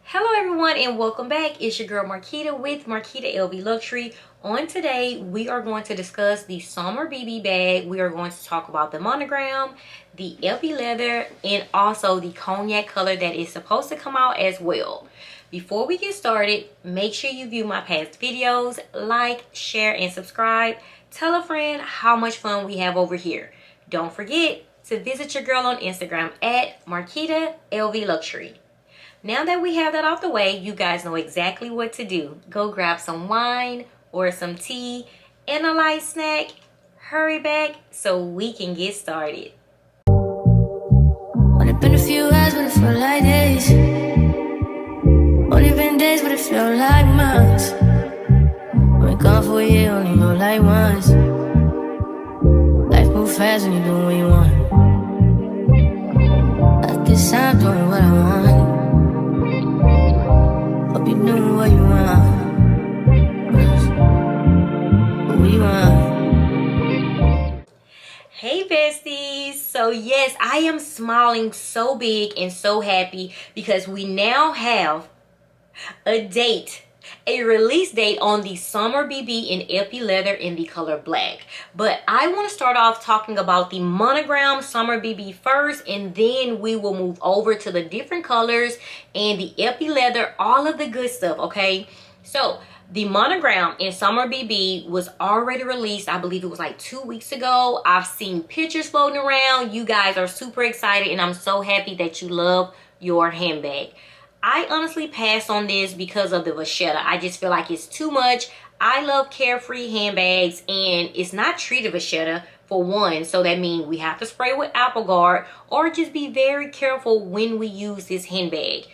Hello everyone and welcome back. It's your girl Marquita with Marquita LV Luxury. On today we are going to discuss the Saumur BB bag. We are going to talk about the monogram, the LV leather, and also the cognac color that is supposed to come out as well. Before we get started, make sure you view my past videos, like, share, and subscribe. Tell a friend how much fun we have over here. Don't forget to visit your girl on Instagram at Marquita LV Luxury. Now that we have that out the way, you guys know exactly what to do. Go grab some wine or some tea and a light snack. Hurry back so we can get started. Only been a few hours, but it felt like days. Only been days, but it felt like months. Been gone for a year, only know like once. Life moves fast when you're doing what you want. I guess I'm doing what I want. Hope you're doing what you want. What you want. Hey besties, so yes, I am smiling so big and so happy because we now have a release date on the Saumur BB in LP leather in the color black. But I want to start off talking about the monogram Saumur BB first, and then we will move over to the different colors and the LP leather, all of the good stuff. Okay, so the monogram in Saumur BB was already released. I believe it was like 2 weeks ago. I've seen pictures floating around. You guys are super excited, and I'm so happy that you love your handbag. I honestly passed on this because of the vachetta. I just feel like it's too much. I love carefree handbags, and it's not treated vachetta for one. So that means we have to spray with apple guard or just be very careful when we use this handbag.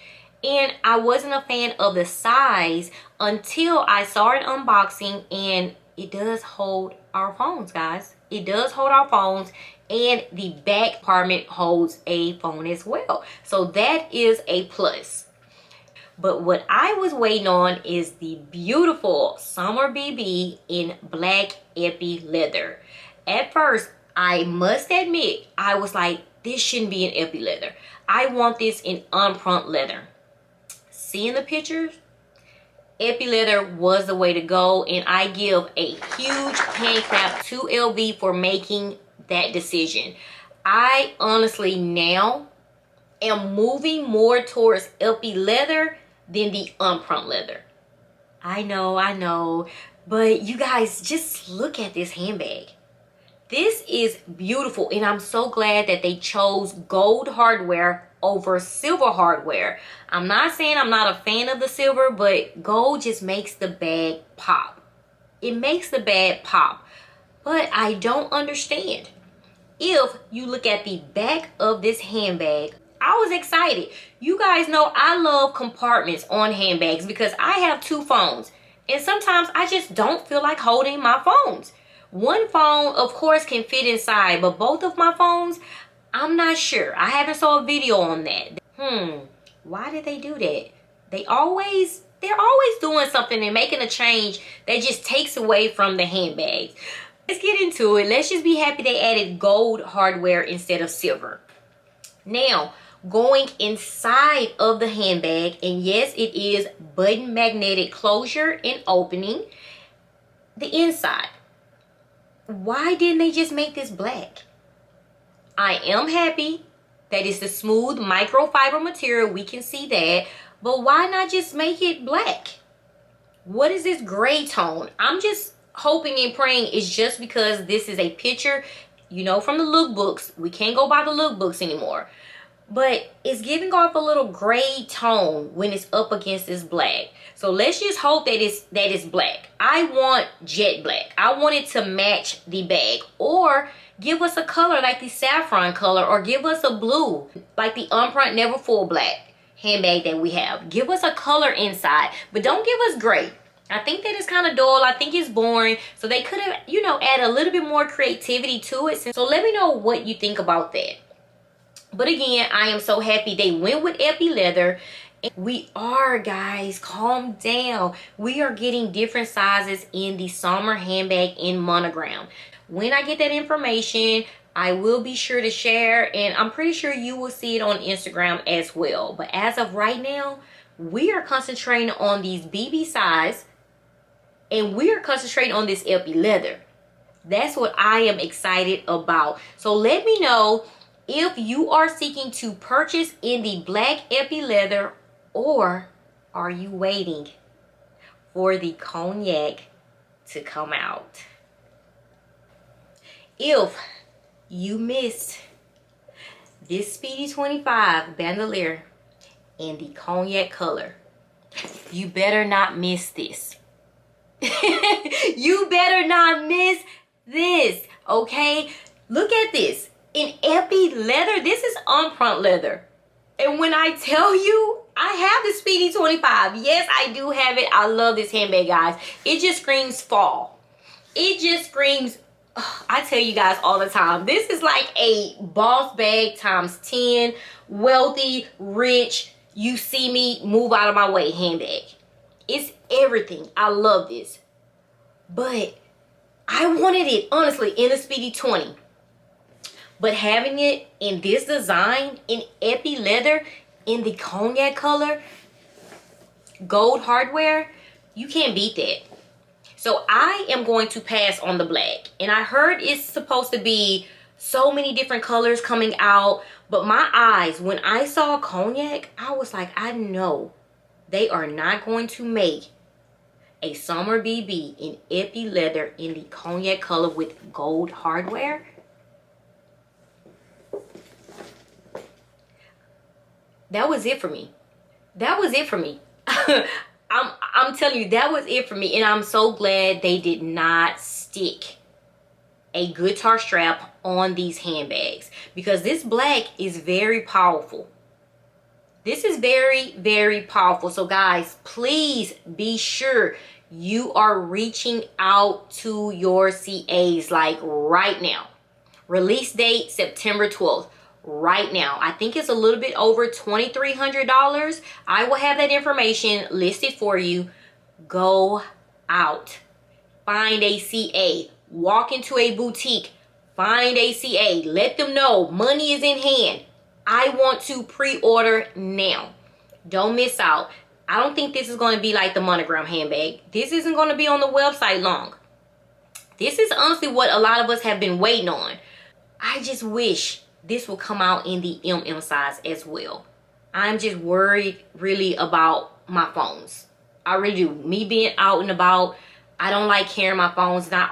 And I wasn't a fan of the size until I saw an unboxing, and it does hold our phones, guys. It does hold our phones, and the back compartment holds a phone as well. So that is a plus. But what I was waiting on is the beautiful Saumur BB in black epi leather. At first, I must admit, I was like, this shouldn't be an epi leather. I want this in unpruned leather. Seeing the pictures, epi leather was the way to go, and I give a huge hand clap to LV for making that decision. I honestly now am moving more towards epi leather than the unpruned leather. I know, but you guys, just look at this handbag. This is beautiful, and I'm so glad that they chose gold hardware over silver hardware. I'm not saying I'm not a fan of the silver, but gold just makes the bag pop. It makes the bag pop. But I don't understand. If you look at the back of this handbag, I was excited. You guys know I love compartments on handbags because I have two phones, and sometimes I just don't feel like holding my phones. One phone, of course, can fit inside, but both of my phones, I'm not sure. I haven't saw a video on that. Why did they do that? They're always doing something and making a change that just takes away from the handbags. Let's get into it. Let's just be happy they added gold hardware instead of silver. Now, going inside of the handbag, and yes, it is button magnetic closure and opening. The inside, why didn't they just make this black? I am happy that it's the smooth microfiber material. We can see that, but why not just make it black? What is this gray tone? I'm just hoping and praying it's just because this is a picture, you know, from the lookbooks. We can't go by the lookbooks anymore. But it's giving off a little gray tone when it's up against this black. So let's just hope that it's black. I want jet black. I want it to match the bag, or give us a color like the saffron color, or give us a blue like the unpruned never full black handbag that we have. Give us a color inside, but don't give us gray. I think that is kind of dull. I think it's boring. So they could have, you know, add a little bit more creativity to it. So let me know what you think about that. But again, I am so happy they went with epi leather. We are, guys, calm down. We are getting different sizes in the Saumur handbag in monogram. When I get that information, I will be sure to share, and I'm pretty sure you will see it on Instagram as well. But as of right now, We are concentrating on these BB size, and we are concentrating on this LP leather. That's what I am excited about. So let me know if you are seeking to purchase in the black LP leather, or are you waiting for the cognac to come out. If you missed this Speedy 25 bandolier in the cognac color, you better not miss this. You better not miss this, okay? Look at this. In epi leather, this is empreinte leather. And when I tell you, I have the Speedy 25. Yes, I do have it. I love this handbag, guys. It just screams fall. It just screams, I tell you guys all the time, this is like a boss bag times 10, wealthy, rich, you see me, move out of my way handbag. It's everything. I love this. But I wanted it, honestly, in the Speedy 20. But having it in this design, in epi leather, in the cognac color, gold hardware, you can't beat that. So I am going to pass on the black. And I heard it's supposed to be so many different colors coming out. But my eyes, when I saw cognac, I was like, I know they are not going to make a Saumur BB in epi leather in the cognac color with gold hardware. That was it for me. That was it for me. I'm telling you, that was it for me. And I'm so glad they did not stick a guitar strap on these handbags, because this black is very powerful. This is very, very powerful. So guys, please be sure you are reaching out to your CAs like right now. Release date September 12th. Right now. I think it's a little bit over $2,300. I will have that information listed for you. Go out. Find a CA. Walk into a boutique. Find a CA. Let them know money is in hand. I want to pre-order now. Don't miss out. I don't think this is going to be like the Monogram handbag. This isn't going to be on the website long. This is honestly what a lot of us have been waiting on. I just wish this will come out in the MM size as well. I'm just worried really about my phones. I really do. Me being out and about, I don't like carrying my phones. I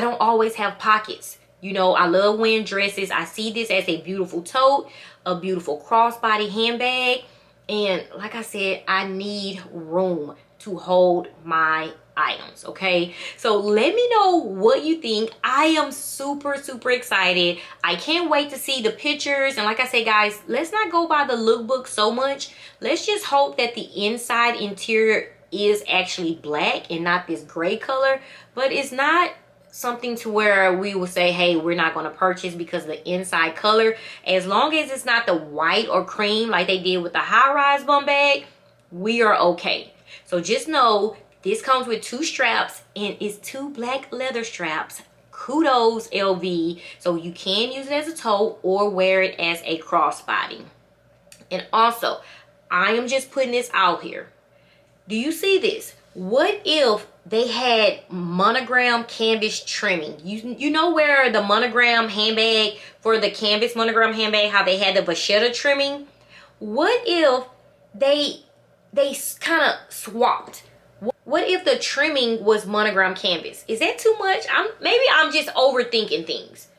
don't always have pockets. You know, I love wearing dresses. I see this as a beautiful tote, a beautiful crossbody handbag. And like I said, I need room to hold my items, okay? So let me know what you think. I am super, super excited. I can't wait to see the pictures. And like I said, guys, let's not go by the lookbook so much. Let's just hope that the inside interior is actually black and not this gray color. But it's not something to where we will say, hey, we're not going to purchase because of the inside color. As long as it's not the white or cream like they did with the high-rise bum bag, we are okay. So just know this comes with 2 straps, and it's 2 black leather straps. Kudos, LV. So you can use it as a tote or wear it as a crossbody. And also, I am just putting this out here. Do you see this? What if they had monogram canvas trimming? You know where the monogram handbag, for the canvas monogram handbag, how they had the vachetta trimming? What if they kind of swapped? What if the trimming was monogram canvas? Is that too much? Maybe I'm just overthinking things.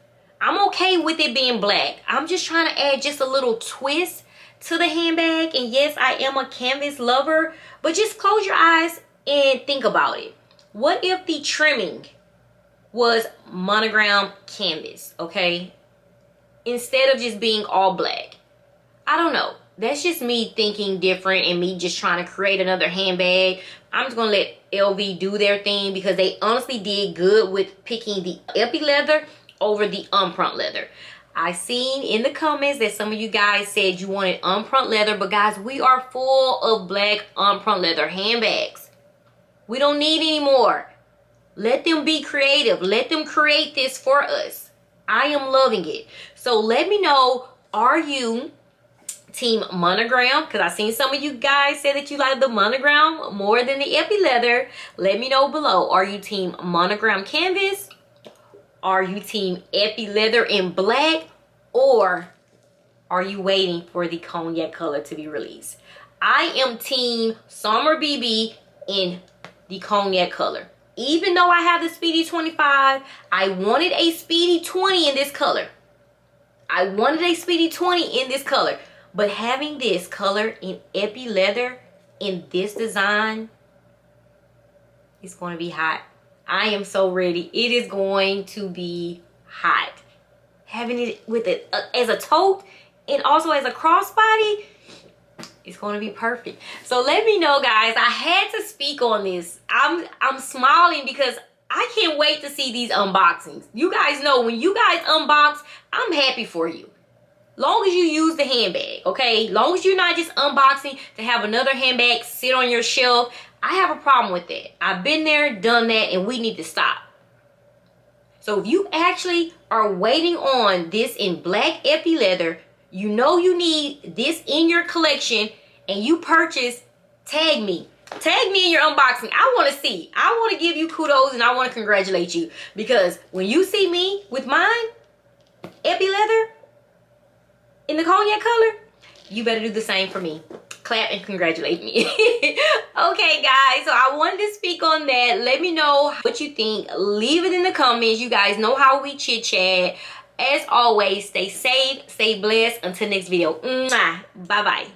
I'm okay with it being black. I'm just trying to add just a little twist to the handbag. And yes, I am a canvas lover, but just close your eyes and think about it. What if the trimming was monogram canvas, okay? Instead of just being all black. I don't know. That's just me thinking different and me just trying to create another handbag. I'm just going to let LV do their thing, because they honestly did good with picking the epi leather over the empreinte leather. I seen in the comments that some of you guys said you wanted empreinte leather, but guys, we are full of black empreinte leather handbags. We don't need any more. Let them be creative. Let them create this for us. I am loving it. So let me know, are you team Monogram? Because I seen some of you guys say that you like the Monogram more than the Epi Leather. Let me know below. Are you team Monogram Canvas? Are you team Epi Leather in black? Or are you waiting for the cognac color to be released? I am team Saumur BB in the cognac color. Even though I have the Speedy 25, I wanted a Speedy 20 in this color. I wanted a Speedy 20 in this color. But having this color in Epi Leather in this design is going to be hot. I am so ready. It is going to be hot. Having it with it as a tote and also as a crossbody, it's going to be perfect. So let me know, guys. I had to speak on this. I'm smiling because I can't wait to see these unboxings. You guys know when you guys unbox, I'm happy for you. Long as you use the handbag, okay? Long as you're not just unboxing to have another handbag sit on your shelf. I have a problem with that. I've been there, done that, and we need to stop. So if you actually are waiting on this in black Epi Leather, you know you need this in your collection, and you purchase, tag me. Tag me in your unboxing. I want to see. I want to give you kudos, and I want to congratulate you. Because when you see me with mine, Epi Leather, in the cognac color, you better do the same for me. Clap and congratulate me. Okay, guys, so I wanted to speak on that. Let me know what you think. Leave it in the comments. You guys know how we chit chat. As always, stay safe, stay blessed. Until next video. Bye bye.